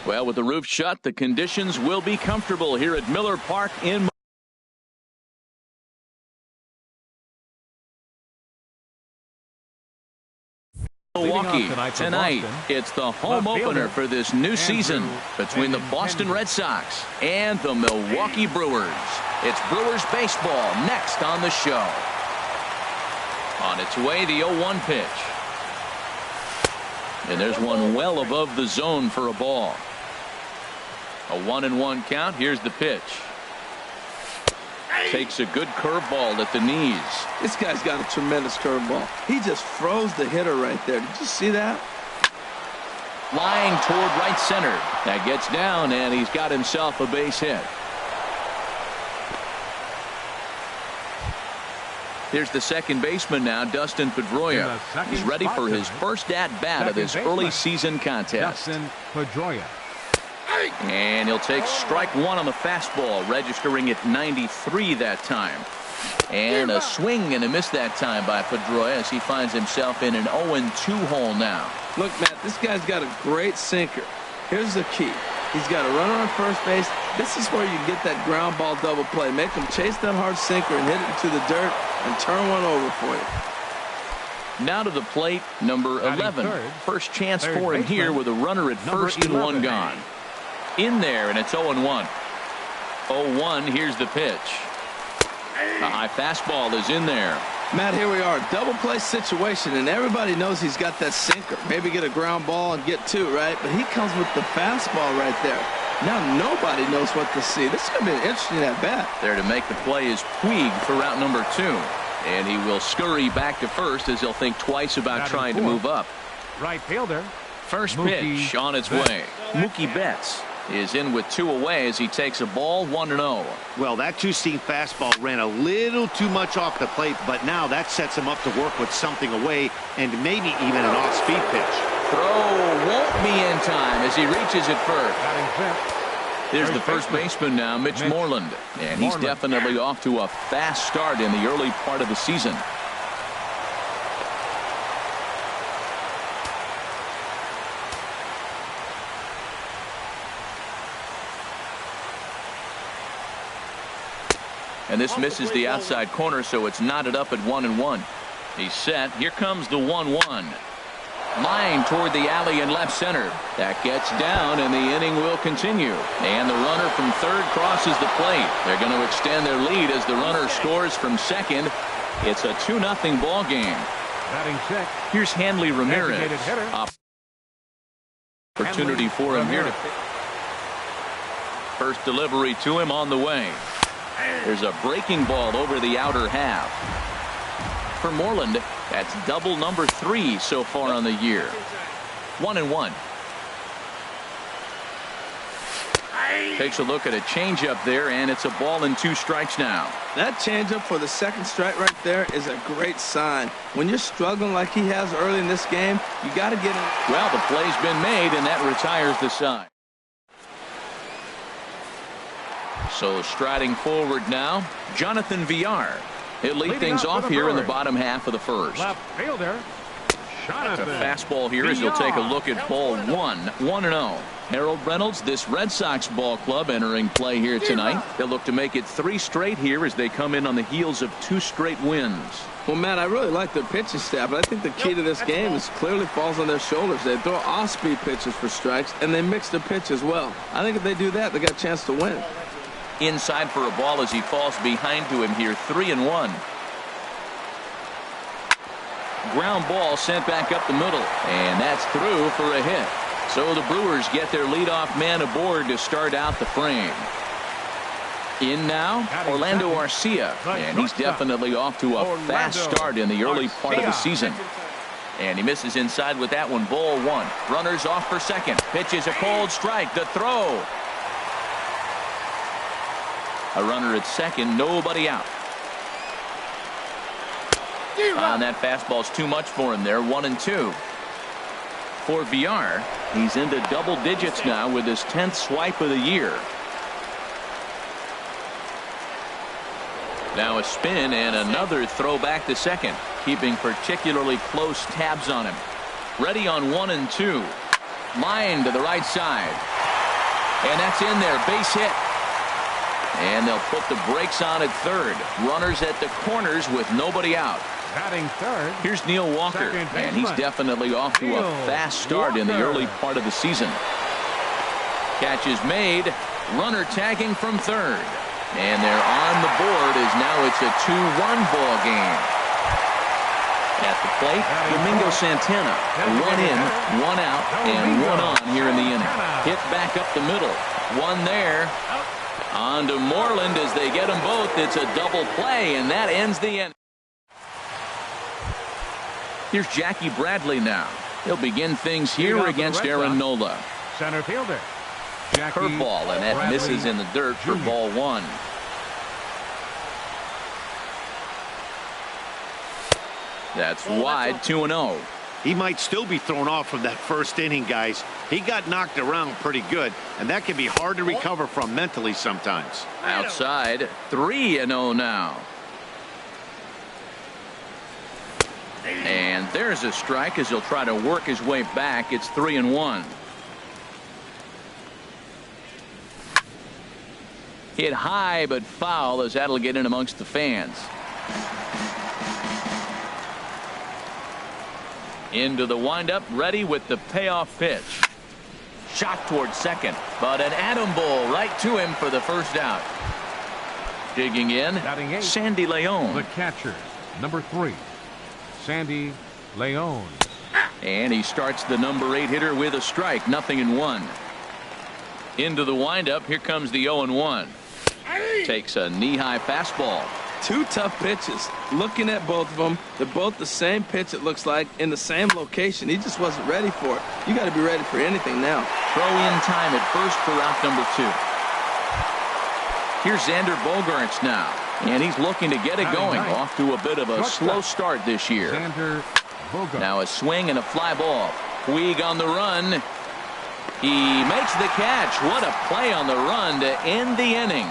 Well, with the roof shut, the conditions will be comfortable here at Miller Park in Milwaukee. Tonight, it's the home opener for this new season between the Boston Red Sox and the Milwaukee Brewers. It's Brewers baseball next on the show. On its way, the 0-1 pitch. And there's one well above the zone for a ball. A 1-1 count. Here's the pitch. Takes a good curveball at the knees. This guy's got a tremendous curveball. He just froze the hitter right there. Did you see that? Flying toward right center. That gets down, and he's got himself a base hit. Here's the second baseman now, Dustin Pedroia. He's ready for his first at-bat of this early season contest. Dustin Pedroia. And he'll take strike one on the fastball, registering at 93 that time. And a swing and a miss that time by Pedroia as he finds himself in an 0-2 hole now. Look, Matt, this guy's got a great sinker. Here's the key. He's got a runner on first base. This is where you get that ground ball double play. Make him chase that hard sinker and hit it into the dirt and turn one over for you. Now to the plate, number 11. First chance for him here with a runner at first and one gone. In there, and it's 0-1. 0-1, here's the pitch. A high fastball is in there. Matt, here we are, double play situation, and everybody knows he's got that sinker. Maybe get a ground ball and get two, right? But he comes with the fastball right there. Now nobody knows what to see. This is going to be an interesting at-bat. There to make the play is Puig for route number 2. And he will scurry back to first as he'll think twice about trying to move up. Right fielder. First pitch on its way. Mookie Betts is in with 2 away as he takes a ball 1-0. Well, that two-seam fastball ran a little too much off the plate, but now that sets him up to work with something away and maybe even an off-speed pitch. Throw won't be in time as he reaches it first. There's the first baseman now, Mitch Moreland, and he's definitely off to a fast start in the early part of the season. And this misses the outside corner, so it's knotted up at 1-1. He's set. Here comes the 1-1. Line toward the alley in left center. That gets down, and the inning will continue. And the runner from third crosses the plate. They're going to extend their lead as the runner scores from second. It's a 2-0 ball game. Here's Hanley Ramirez. Opportunity for him here. First delivery to him on the way. There's a breaking ball over the outer half. For Moreland, that's double number 3 so far on the year. 1-1. Takes a look at a changeup there, and it's a ball and 2 strikes now. That changeup for the second strike right there is a great sign. When you're struggling like he has early in this game, you got to get in. Well, the play's been made, and that retires the side. So striding forward now, Jonathan Villar. He'll lead things off here in the bottom half of the first. Left fielder. It's a fastball here as he'll take a look at ball 1. 1-0. Harold Reynolds, this Red Sox ball club, entering play here tonight. They'll look to make it 3 straight here as they come in on the heels of 2 straight wins. Well, Matt, I really like their pitching staff, but I think the key to this game is clearly falls on their shoulders. They throw off-speed pitches for strikes, and they mix their pitch as well. I think if they do that, they got a chance to win. Inside for a ball as he falls behind to him here. 3-1. Ground ball sent back up the middle, and that's through for a hit. So the Brewers get their leadoff man aboard to start out the frame. In now, Orlando Arcia, and he's definitely off to a fast start in the early part of the season. And he misses inside with that one. Ball 1. Runners off for second. Pitches a cold strike. The throw. A runner at second, nobody out. And that fastball's too much for him there. 1-2. For Villar, he's into double digits now with his 10th swipe of the year. Now a spin and another throw back to second, keeping particularly close tabs on him. Ready on 1-2. Line to the right side. And that's in there. Base hit. And they'll put the brakes on at third. Runners at the corners with nobody out. Batting third. Here's Neil Walker, and he's definitely off to a fast start in the early part of the season. Catch is made. Runner tagging from third. And they're on the board as now it's a 2-1 ball game. At the plate, Domingo Santana. 1 in, 1 out, and 1 on here in the inning. Hit back up the middle. 1 there. On to Moreland as they get them both. It's a double play, and that ends the inning. Here's Jackie Bradley now. He'll begin things here against Aaron Nola. Center fielder. Jackie Curveball, and that Bradley misses in the dirt for Jr. ball 1. That's wide, 2-0. He might still be thrown off from that first inning, guys. He got knocked around pretty good, and that can be hard to recover from mentally sometimes. Outside, 3-0 now. And there's a strike as he'll try to work his way back. It's 3-1. Hit high but foul as that'll get in amongst the fans. Into the windup, ready with the payoff pitch. Shot towards second, but an atom ball right to him for the first out. Digging in, Sandy Leon. The catcher, number 3, Sandy Leon. And he starts the number 8 hitter with a strike, 0-1. Into the windup, here comes the 0-1. Takes a knee-high fastball. 2 tough pitches. Looking at both of them, they're both the same pitch, it looks like, in the same location. He just wasn't ready for it. You got to be ready for anything now. Throw in time at first for out number 2. Here's Xander Bogaerts now, and he's looking to get it going. Off to a bit of a slow start this year. Xander Bogaerts. Now a swing and a fly ball. Puig on the run. He makes the catch. What a play on the run to end the inning.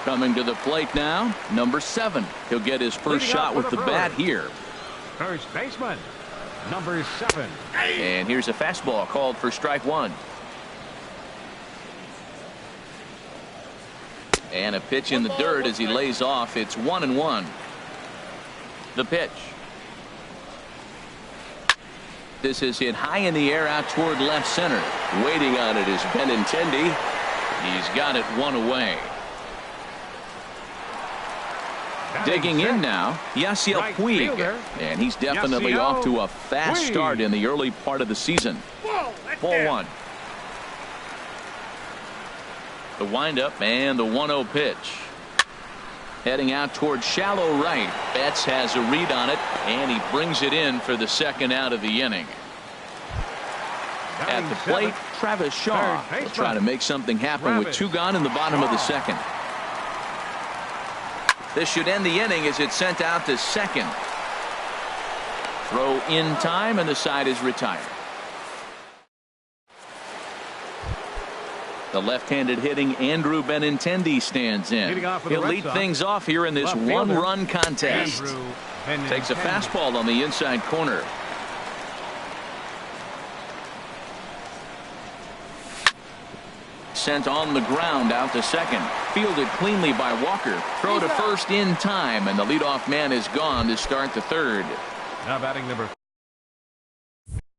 Coming to the plate now, number 7. He'll get his first shot with the bat here. First baseman, number 7. And here's a fastball called for strike 1. And a pitch in the dirt as he lays off. It's 1-1. The pitch. This is hit high in the air out toward left center. Waiting on it is Benintendi. He's got it 1 away. Digging in now, Yasiel Puig, and he's definitely off to a fast start in the early part of the season. Ball 1. The windup and the 1-0 pitch. Heading out toward shallow right. Betts has a read on it, and he brings it in for the second out of the inning. At the plate, Travis Shaw will try to make something happen with 2 gone in the bottom of the second. This should end the inning as it's sent out to second. Throw in time, and the side is retired. The left-handed hitting Andrew Benintendi stands in. He'll lead things off here in this 1-run contest. Takes a fastball on the inside corner. Sent on the ground out to second. Fielded cleanly by Walker. Throw to first in time, and the leadoff man is gone to start the third. Now batting number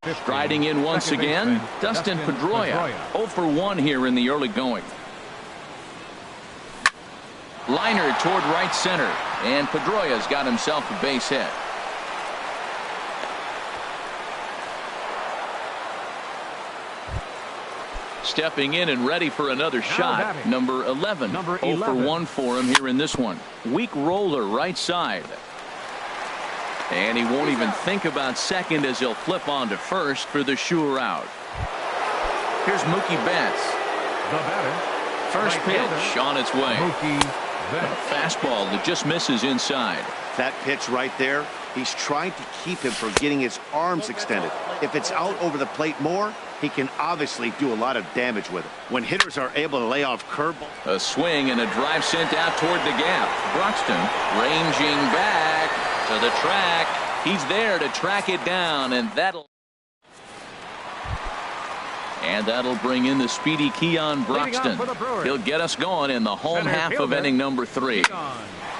15. Striding in once again, Dustin Pedroia. 0 for 1 here in the early going. Liner toward right center, and Pedroia's got himself a base hit. Stepping in and ready for another shot, number 11. 0 for 1 for him here in this one. Weak roller right side. And he won't even think about second as he'll flip on to first for the sure out. Here's Mookie Betts. The batter. First pitch on its way. A fastball that just misses inside. That pitch right there, he's trying to keep him from getting his arms extended. If it's out over the plate more, he can obviously do a lot of damage with it. When hitters are able to lay off curveball. A swing and a drive sent out toward the gap. Broxton ranging back to the track. He's there to track it down, and that'll. And that'll bring in the speedy Keon Broxton. He'll get us going in the home half of inning number 3.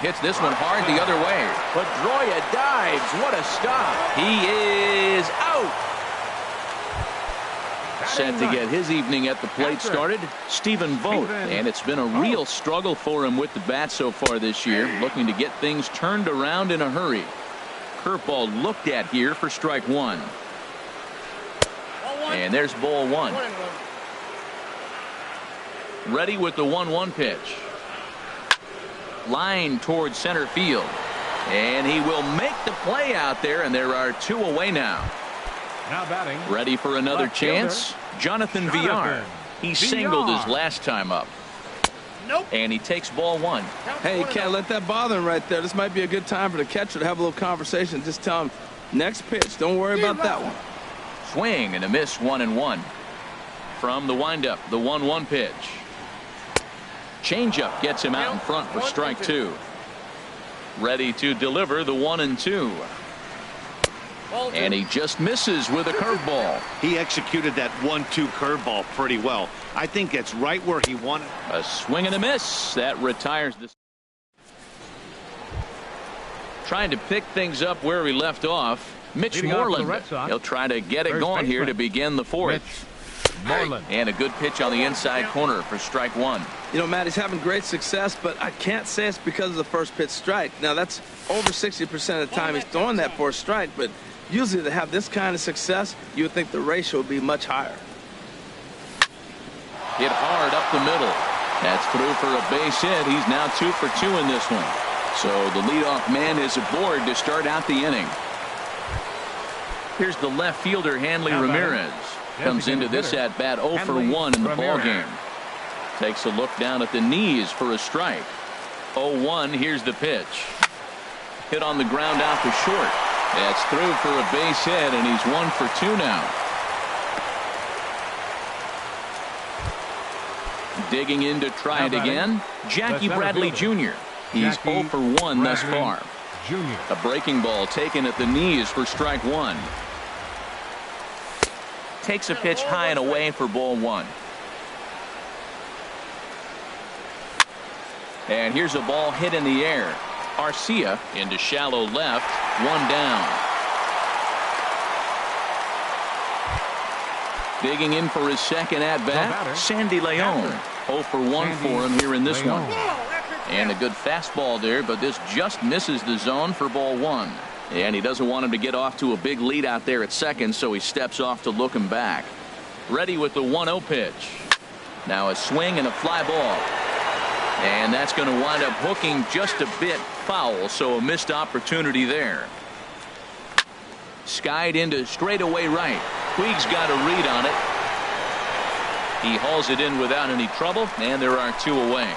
Hits this one hard the other way. Pedroia dives. What a stop. He is out. Set to get his evening at the plate started, Stephen Vogt. And it's been a real struggle for him with the bat so far this year, looking to get things turned around in a hurry. Curveball looked at here for strike 1. And there's ball 1. Ready with the 1-1 pitch. Line towards center field. And he will make the play out there, and there are 2 away now. Now batting. Ready for another chance. Jonathan Villar. He singled his last time up. Nope. And he takes ball 1. Hey, you can't let that bother him right there. This might be a good time for the catcher to have a little conversation. Just tell him, next pitch. Don't worry about that one. Swing and a miss, 1-1. From the windup, the 1-1 pitch. Changeup gets him out in front for strike 2. Ready to deliver the 1-2. And he just misses with a curveball. He executed that 1-2 curveball pretty well. I think it's right where he wanted. A swing and a miss. That retires this. Trying to pick things up where he left off. Mitch Moreland. He'll try to get it going here to begin the 4th. Moreland. And a good pitch on the inside corner for strike 1. You know, Matt, he's having great success, but I can't say it's because of the first pitch strike. Now, that's over 60% of the time he's throwing that for a strike, but usually to have this kind of success, you would think the ratio would be much higher. Hit hard up the middle. That's through for a base hit. He's now 2 for 2 in this one. So the leadoff man is aboard to start out the inning. Here's the left fielder, Hanley Ramirez. Comes into this at bat 0 for 1 in the ball game. Takes a look down at the knees for a strike. 0-1. Here's the pitch. Hit on the ground out to short. That's through for a base hit, and he's 1 for 2 now. Digging in to try it again, Jackie Bradley Jr. He's 0 for 1 thus far. A breaking ball taken at the knees for strike 1. Takes a pitch high and away for ball 1. And here's a ball hit in the air. Arcia into shallow left. 1 down. Digging in for his second at bat, Sandy Leon. 0 for 1 for him here in this one. And a good fastball there, but this just misses the zone for ball 1. And he doesn't want him to get off to a big lead out there at second, so he steps off to look him back. Ready with the 1-0 pitch. Now a swing and a fly ball. And that's going to wind up hooking just a bit foul, so a missed opportunity there. Skied into straightaway right. Puig's got a read on it. He hauls it in without any trouble, and there are 2 away.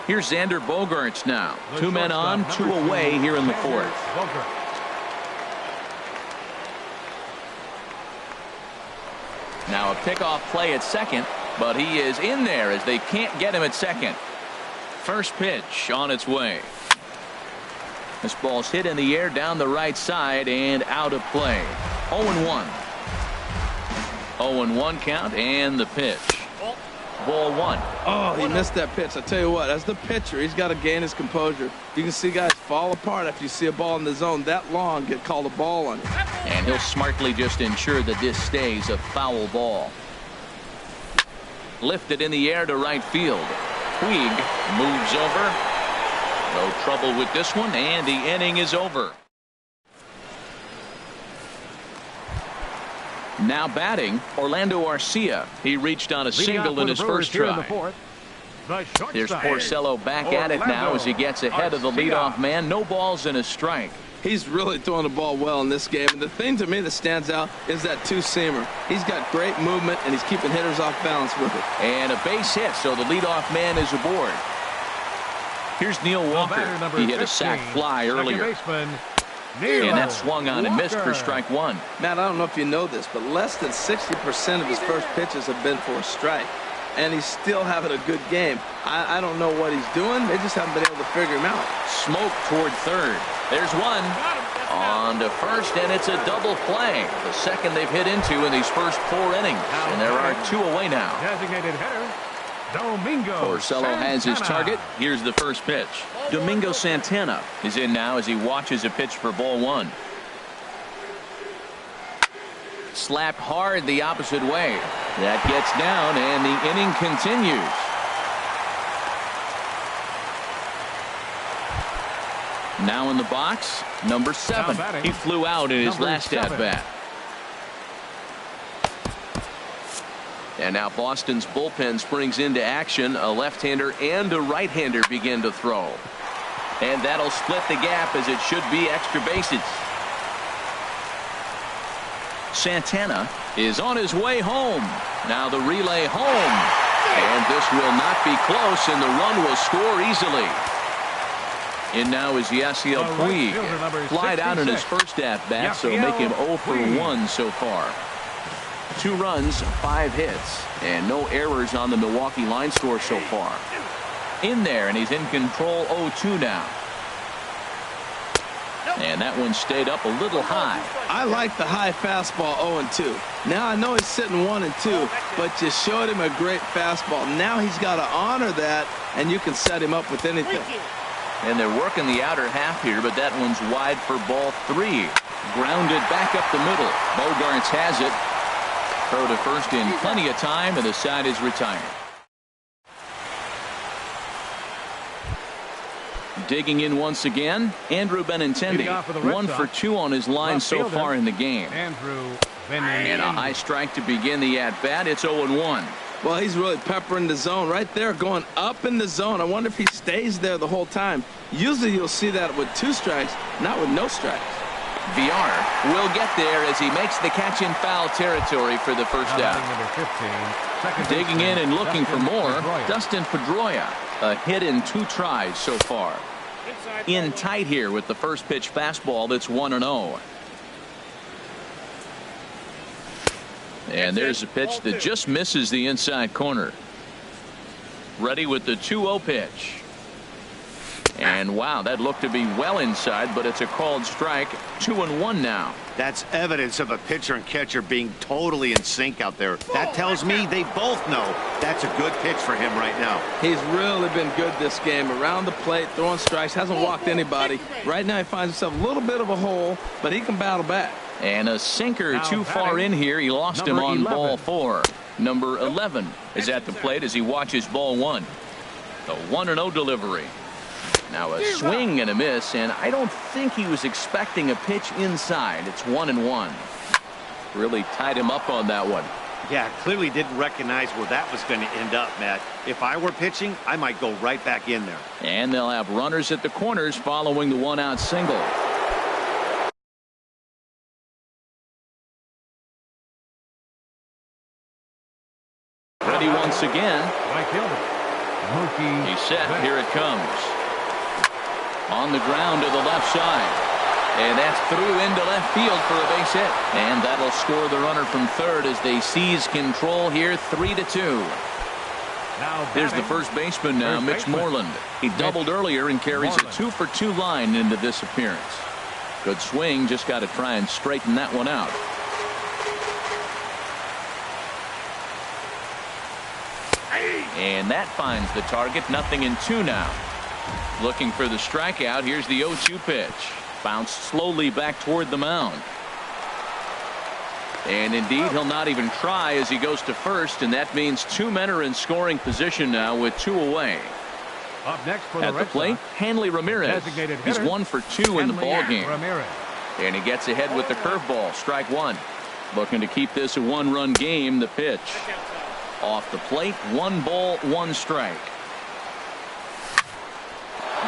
Here's Xander Bogaerts now. 2 men on, 2 away here in the 4th. Now a pickoff play at second, but he is in there as they can't get him at second. First pitch on its way. This ball's hit in the air down the right side and out of play. 0-1. 0-1 count and the pitch. Ball 1. Oh, he missed that pitch. I tell you what, as the pitcher, he's got to gain his composure. You can see guys fall apart after you see a ball in the zone that long, get called a ball on you. And he'll smartly just ensure that this stays a foul ball. Lifted in the air to right field. Puig moves over. No trouble with this one, and the inning is over. Now batting, Orlando Arcia. He reached on a single in his first try. There's Porcello back at it now as he gets ahead of the leadoff man. No balls and a strike. He's really throwing the ball well in this game. And the thing to me that stands out is that 2-seamer. He's got great movement, and he's keeping hitters off balance with it. And a base hit, so the leadoff man is aboard. Here's Neil Walker. He hit a sac fly earlier. And that swung on and missed for strike 1. Matt, I don't know if you know this, but less than 60% of his first pitches have been for a strike. And he's still having a good game. I don't know what he's doing. They just haven't been able to figure him out. Smoke toward third. There's one. On to first, and it's a double play. The second they've hit into in these first 4 innings. And there are 2 away now. Designated hitter, Domingo Porcello has his target. Here's the first pitch. Domingo Santana is in now as he watches a pitch for ball 1. Slapped hard the opposite way. That gets down, and the inning continues. Now in the box, number 7. He flew out in his last at-bat. And now Boston's bullpen springs into action. A left-hander and a right-hander begin to throw. And that'll split the gap as it should be extra bases. Santana is on his way home. Now the relay home. And this will not be close, and the run will score easily. In now is Yasiel Puig. Flied out in his first at-bat, so make him 0 for 1 so far. 2 runs, 5 hits, and no errors on the Milwaukee line score so far. In there, and he's in control 0-2 now. And that one stayed up a little high. I like the high fastball 0-2. Now I know he's sitting 1-2, but you showed him a great fastball. Now he's got to honor that, and you can set him up with anything. And they're working the outer half here, but that one's wide for ball 3. Grounded back up the middle. Bogarts has it. Throw to first in plenty of time, and the side is retired. Digging in once again, Andrew Benintendi. 1 for 2 on his line so far in the game. And a high strike to begin the at-bat. It's 0-1. Well, he's really peppering the zone right there, going up in the zone. I wonder if he stays there the whole time. Usually you'll see that with 2 strikes, not with no strikes. VR will get there as he makes the catch in foul territory for the first out. Digging in and looking for more, Dustin Pedroia. A hit in 2 tries so far. In tight here with the first pitch fastball that's 1-0. And there's a pitch that just misses the inside corner. Ready with the 2-0 pitch. And wow, that looked to be well inside, but it's a called strike. 2-1 now. That's evidence of a pitcher and catcher being totally in sync out there. That tells me they both know that's a good pitch for him right now. He's really been good this game. Around the plate, throwing strikes, hasn't walked anybody. Right now he finds himself a little bit of a hole, but he can battle back. And a sinker too far in here. He lost him on ball 4. Number 11 is at the plate as he watches ball 1. The 1-0 delivery. Now a swing and a miss, and I don't think he was expecting a pitch inside. It's 1-1. Really tied him up on that one. Yeah, clearly didn't recognize where that was going to end up, Matt. If I were pitching, I might go right back in there. And they'll have runners at the corners following the 1-out single. Ready once again. He's set. Here it comes. On the ground to the left side. And that's through into left field for a base hit. And that'll score the runner from third as they seize control here 3-2. Here's the first baseman now, Mitch Moreland. He doubled earlier and carries a 2-for-2 line into this appearance. Good swing, just got to try and straighten that one out. And that finds the target. 0-2 now. Looking for the strikeout. Here's the 0-2 pitch. Bounced slowly back toward the mound. And indeed, he'll not even try as he goes to first, and that means 2 men are in scoring position now with 2 away. Up next for at the plate, Hanley Ramirez. He's 1 for 2 in the ball game. And he gets ahead with the curveball. Strike 1. Looking to keep this a 1-run game. The pitch. Off the plate, 1 ball, 1 strike.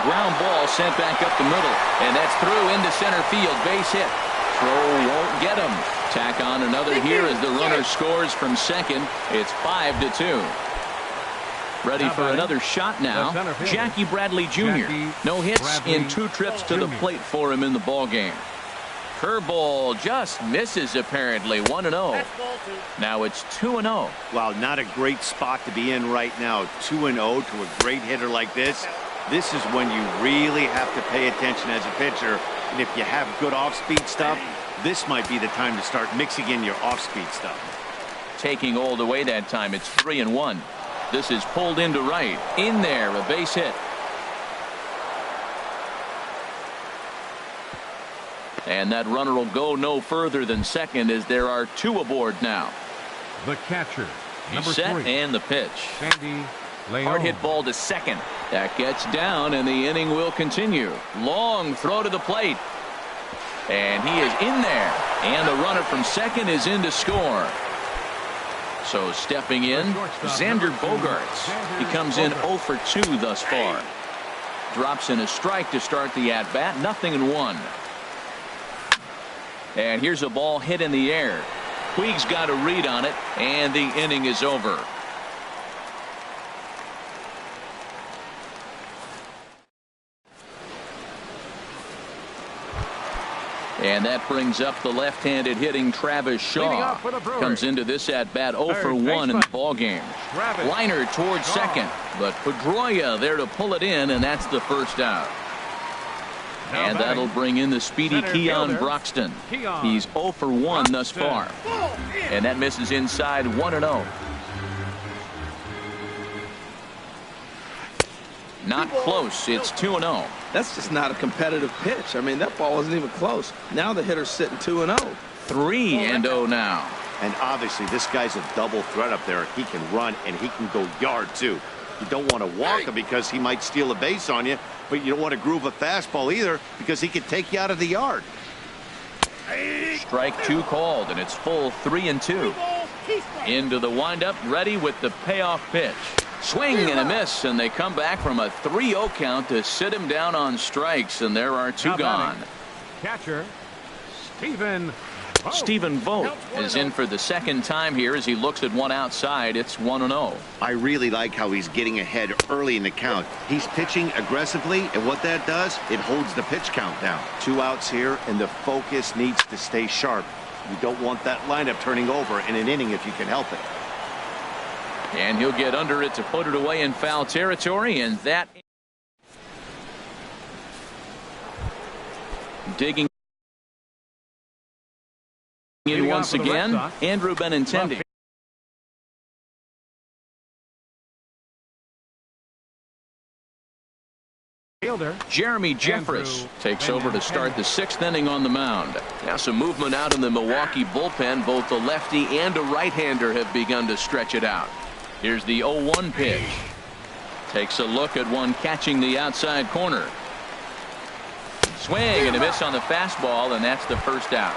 Ground ball sent back up the middle, and that's through into center field. Base hit. Throw won't get him. Tack on another here as the runner scores from second. It's 5-2. Ready for another shot now. Jackie Bradley Jr. No hits in 2 trips to the plate for him in the ball game. Curveball just misses apparently. 1-0. Now it's 2-0. Wow, not a great spot to be in right now. 2-0 to a great hitter like this. This is when you really have to pay attention as a pitcher. And if you have good off-speed stuff, this might be the time to start mixing in your off-speed stuff. Taking all the way that time. It's 3-1. This is pulled into right. In there, a base hit. And that runner will go no further than second as there are two aboard now. The catcher, number Set 3. and the pitch. Sandy Leon. Hard hit ball to second. That gets down and the inning will continue. Long throw to the plate. And he is in there. And the runner from second is in to score. So stepping in, Xander Bogaerts. He comes in 0 for 2 thus far. Drops in a strike to start the at-bat. 0-1. And here's a ball hit in the air. Puig's got a read on it, and the inning is over. And that brings up the left-handed hitting Travis Shaw. Comes into this at-bat 0 for 1 in the ballgame. Liner towards second, but Pedroia there to pull it in, and that's the first out. And that'll bring in the speedy Keon Broxton. He's 0 for 1 thus far. And that misses inside 1-0. Not close. It's 2-0. That's just not a competitive pitch. I mean, that ball wasn't even close. Now the hitter's sitting 2-0. 3-0 now. And obviously, this guy's a double threat up there. He can run and he can go yard, too. You don't want to walk him because he might steal a base on you, but you don't want to groove a fastball either because he could take you out of the yard. Strike 2 called, and it's full 3-2. Into the windup, ready with the payoff pitch. Swing and a miss, and they come back from a 3-0 count to sit him down on strikes, and there are 2 gone. Catcher, Stephen Vogt is in for the second time here as he looks at one outside. It's 1-0. I really like how he's getting ahead early in the count. He's pitching aggressively, and what that does, it holds the pitch count down. 2 outs here, and the focus needs to stay sharp. You don't want that lineup turning over in an inning if you can help it. And he'll get under it to put it away in foul territory, and that digging in once again, Andrew Benintendi. Jeremy Jeffress takes over to start the 6th inning on the mound. Now some movement out in the Milwaukee bullpen. Both the lefty and a right-hander have begun to stretch it out. Here's the 0-1 pitch. Takes a look at one catching the outside corner. Swing and a miss on the fastball, and that's the first out.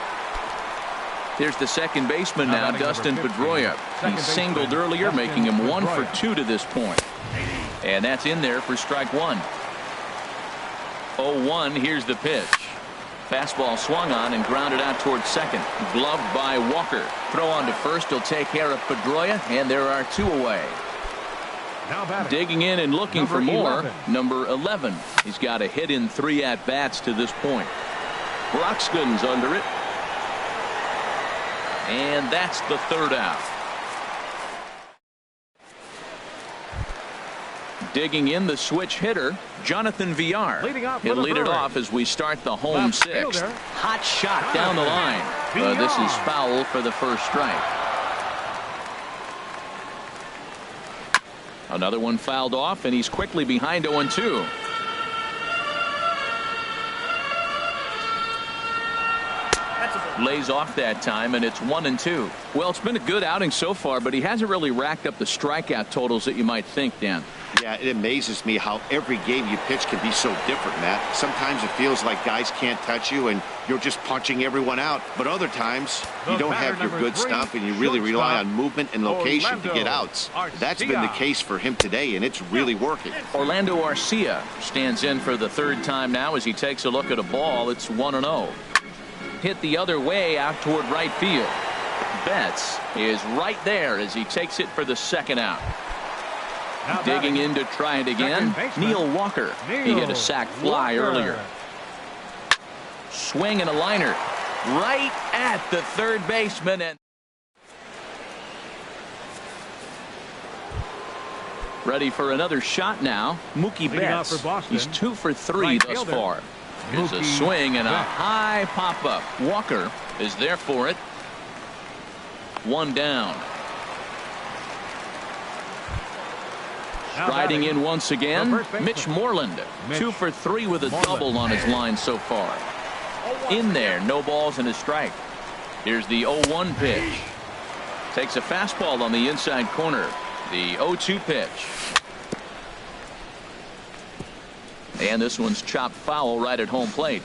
Here's the second baseman now, Dustin Pedroia. He singled earlier, making him 1 for 2 to this point. And that's in there for strike 1. 0-1, here's the pitch. Fastball swung on and grounded out towards second. Gloved by Walker. Throw on to first. He'll take care of Pedroia, and there are 2 away. Digging in and looking for more, number 11. He's got a hit in 3 at-bats to this point. Broxton's under it. And that's the 3rd out. Digging in the switch hitter, Jonathan Villar. He'll lead it off as we start the home 6th. Hot shot down the line. This is foul for the first strike. Another one fouled off, and he's quickly behind 0-2. Lays off that time, and it's 1-2. Well, it's been a good outing so far, but he hasn't really racked up the strikeout totals that you might think, Dan. Yeah, it amazes me how every game you pitch can be so different, Matt. Sometimes it feels like guys can't touch you and you're just punching everyone out. But other times you don't have your good stuff and you really rely on movement and location to get outs. That's been the case for him today, and it's really working. Orlando Arcia stands in for the 3rd time now as he takes a look at a ball. It's 1-0. Hit the other way out toward right field. Betts is right there as he takes it for the 2nd out. Digging in to try it again, Neil Walker. He hit a sac fly earlier. Swing and a liner right at the 3rd baseman, and Ready for another shot now. Mookie Betts. He's 2 for 3 thus far. Here's a swing and a high pop-up. Walker is there for it. 1 down. Striding in once again, Mitch Moreland. 2 for 3 with a double on his line so far. In there, no balls and a strike. Here's the 0-1 pitch. Takes a fastball on the inside corner. The 0-2 pitch. And this one's chopped foul right at home plate.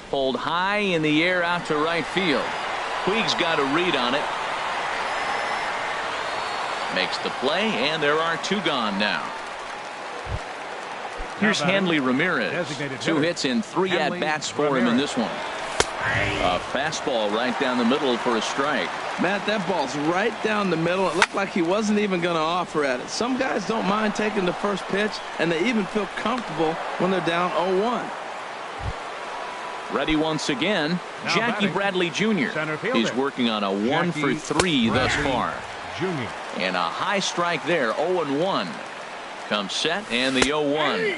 Pulled high in the air out to right field. Puig's got a read on it. Makes the play, and there are 2 gone now. Here's Hanley Ramirez. 2 hits in 3 at-bats for him in this one. A fastball right down the middle for a strike. Matt, that ball's right down the middle. It looked like he wasn't even going to offer at it. Some guys don't mind taking the first pitch, and they even feel comfortable when they're down 0-1. Ready once again, Jackie Bradley Jr. He's working on a 1 for 3 thus far. And a high strike there, 0-1. Comes set, and the 0-1.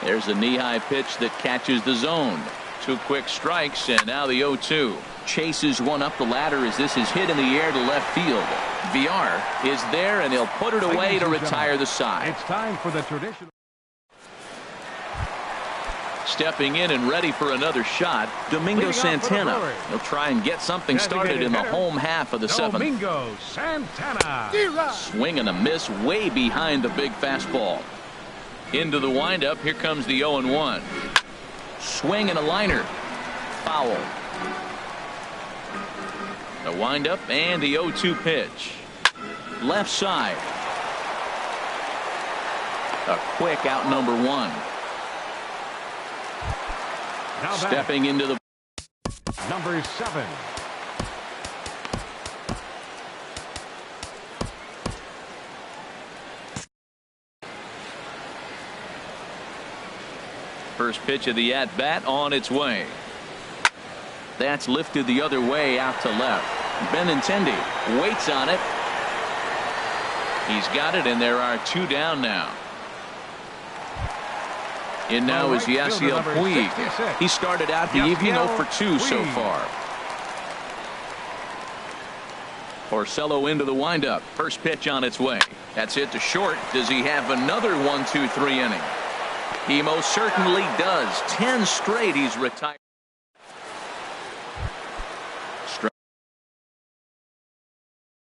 There's a knee-high pitch that catches the zone. 2 quick strikes, and now the 0-2. Chases one up the ladder as this is hit in the air to left field. VR is there, and he'll put it away to retire the side. It's time for the traditional. Stepping in and ready for another shot, Domingo Santana. He'll try and get something started in the home half of the 7th. Domingo Santana. Swing and a miss way behind the big fastball. Into the windup. Here comes the 0-1. Swing and a liner. Foul. The windup and the 0-2 pitch. Left side. A quick out number 1. Stepping into the number 7. First pitch of the at-bat on its way. That's lifted the other way out to left. Benintendi waits on it. He's got it, and there are 2 down now. In now is Yasiel Puig. He started out the evening 0 for 2 so far. Porcello into the windup. First pitch on its way. That's hit to short. Does he have another 1-2-3 inning? He most certainly does. 10 straight he's retired.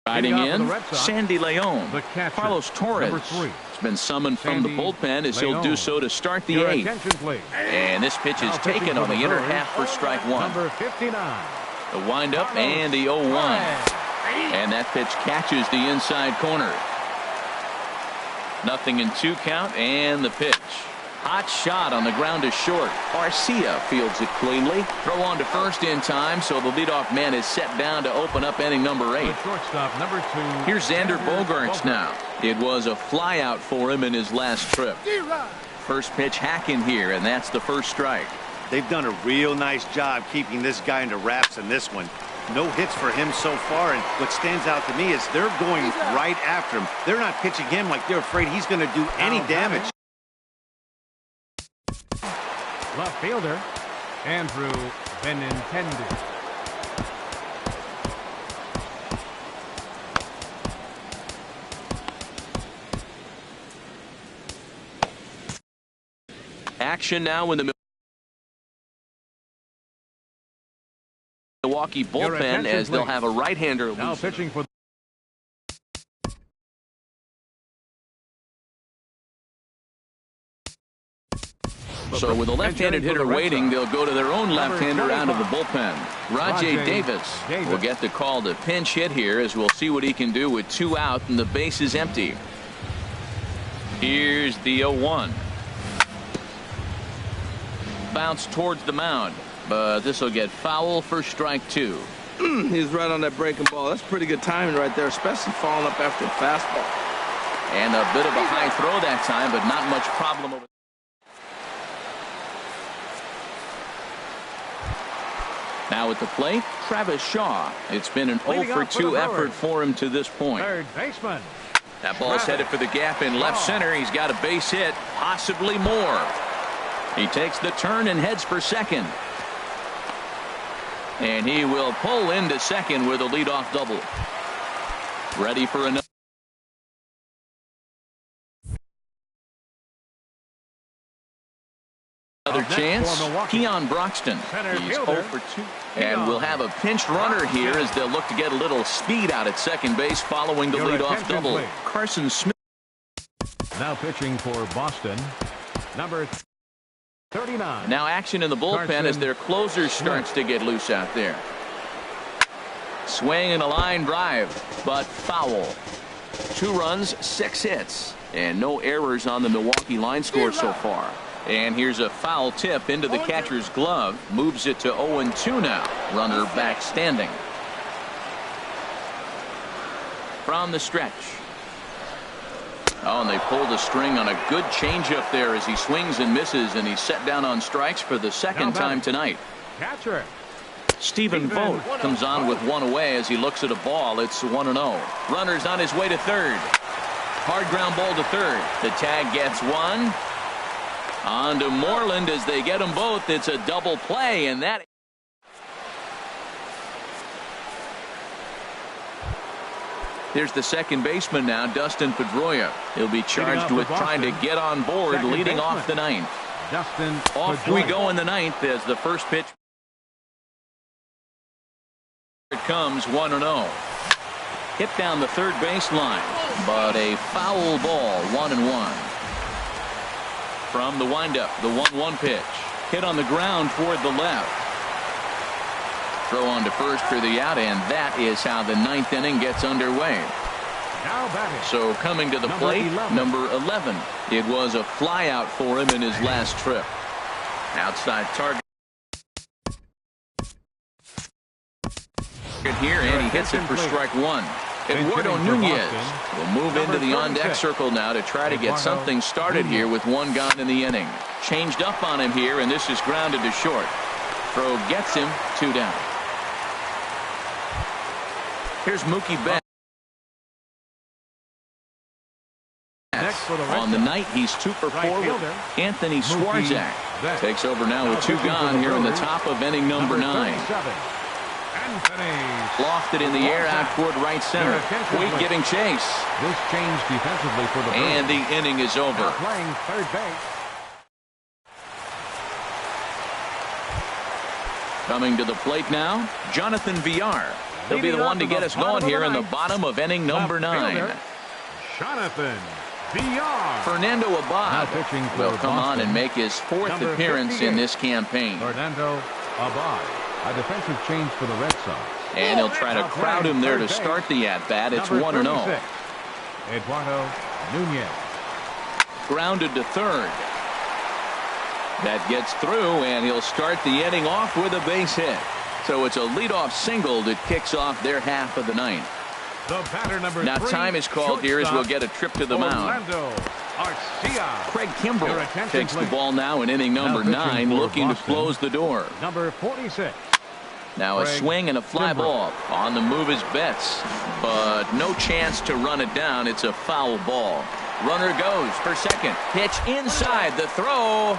Riding in, Sandy Leon. Carlos Torres has been summoned from the bullpen as he'll do so to start the 8th. And this pitch is taken on the inner half for strike 1. The windup and the 0-1. And that pitch catches the inside corner. 0-2 count, and the pitch. Hot shot on the ground is short. Garcia fields it cleanly. Throw on to first in time, so the leadoff man is set down to open up inning number 8. Shortstop number 2. Here's Xander Bogaerts now. It was a flyout for him in his last trip. First pitch hacking here, and that's the first strike. They've done a real nice job keeping this guy into wraps in this one. No hits for him so far, and what stands out to me is they're going right after him. They're not pitching him like they're afraid he's going to do any damage. Left fielder, Andrew Benintendi. Action now in the Milwaukee bullpen as they'll have a right-hander now pitching for. So with a left-handed hitter waiting, they'll go to their own left-hander out of the bullpen. Rajay Davis will get the call to pinch hit here as we'll see what he can do with 2 out and the base is empty. Here's the 0-1. Bounce towards the mound, but this will get foul for strike 2. He's right on that breaking ball. That's pretty good timing right there, especially falling up after a fastball. And a bit of a high throw that time, but not much problem over. Now at the plate, Travis Shaw. It's been an 0 for 2 effort for him to this point. Third baseman. That ball's headed for the gap in left center. He's got a base hit, possibly more. He takes the turn and heads for second. And he will pull into second with a leadoff double. Ready for another chance. Keon Broxton. He's 0 for 2. And we'll have a pinched runner here as they'll look to get a little speed out at second base following the leadoff double. Please. Carson Smith. Now pitching for Boston, number 39. Now action in the bullpen as their closer starts to get loose out there. Swing and a line drive, but foul. 2 runs, 6 hits, and no errors on the Milwaukee line score so far. And here's a foul tip into the catcher's glove. Moves it to 0-2 now. Runner back standing. From the stretch. Oh, and they pulled a string on a good changeup there as he swings and misses, and he's set down on strikes for the second time tonight. Catcher. Stephen Vogt comes on with 1 away as he looks at a ball. It's 1-0. Runner's on his way to third. Hard ground ball to third. The tag gets 1. On to Moreland as they get them both. It's a double play, and that. Here's the second baseman now, Dustin Pedroia. He'll be charged with trying to get on board, leading off the ninth. Dustin Off we go in the ninth as the first pitch. It comes 1-0. Hit down the third baseline, but a foul ball, 1-1. From the windup, the 1-1 pitch. Hit on the ground toward the left. Throw on to first for the out, and that is how the ninth inning gets underway. Now batting. So coming to the plate, number 11. It was a flyout for him in his last trip. Outside target here, and he hits it for strike 1. Eduardo Nunez will move into the on-deck circle now to try to get something started here with 1 gone in the inning. Changed up on him here, and this is grounded to short. Throw gets him, 2 down. Here's Mookie Betts. On the night, he's 2 for 4 with Anthony Swarzak. Takes over now with 2 gone here in the top of inning number 9. Lofted in the air out toward right center. Wade giving chase. This changed defensively for the and the inning is over. Playing third base. Coming to the plate now, Jonathan Villar. He'll be the one to get us going here in the bottom of inning number 9. Jonathan Villar. Fernando Abad will come on and make his 4th appearance in this campaign. Fernando Abad, a defensive change for the Red Sox. And he'll try to crowd him there to start the at-bat. It's 1-0. Eduardo Nunez. Grounded to third. That gets through, and he'll start the inning off with a base hit. So it's a leadoff single that kicks off their half of the ninth. Now time is called here as we'll get a trip to the mound. Craig Kimbrell takes the ball now in inning number 9, looking to close the door. Number 46. Now a swing and a fly ball. On the move is Betts, but no chance to run it down. It's a foul ball. Runner goes for second. Pitch inside. The throw.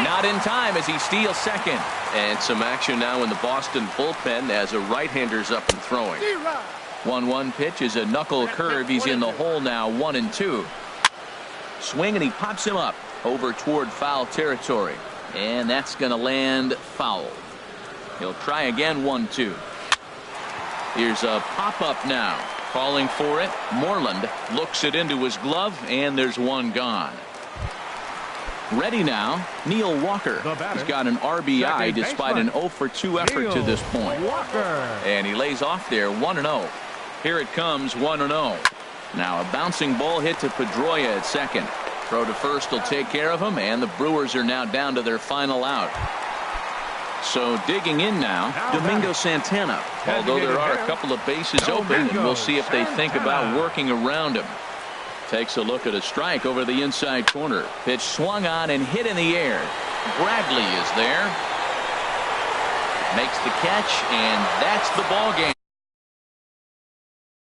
Not in time as he steals second. And some action now in the Boston bullpen as a right-hander's up and throwing. 1-1 pitch is a knuckle curve. He's in the hole now, 1-2. Swing, and he pops him up over toward foul territory. And that's going to land foul. He'll try again, 1-2. Here's a pop-up now. Calling for it. Moreland looks it into his glove, and there's 1 gone. Ready now, Neil Walker. He's got an RBI despite an 0 for 2 effort to this point. And he lays off there, 1-0. Here it comes, 1-0. Now a bouncing ball hit to Pedroia at second. Throw to first will take care of him, and the Brewers are now down to their final out. So digging in now, Domingo Santana. Although there are a couple of bases open, and we'll see if they think about working around him. Takes a look at a strike over the inside corner. Pitch swung on and hit in the air. Bradley is there. Makes the catch, and that's the ball game.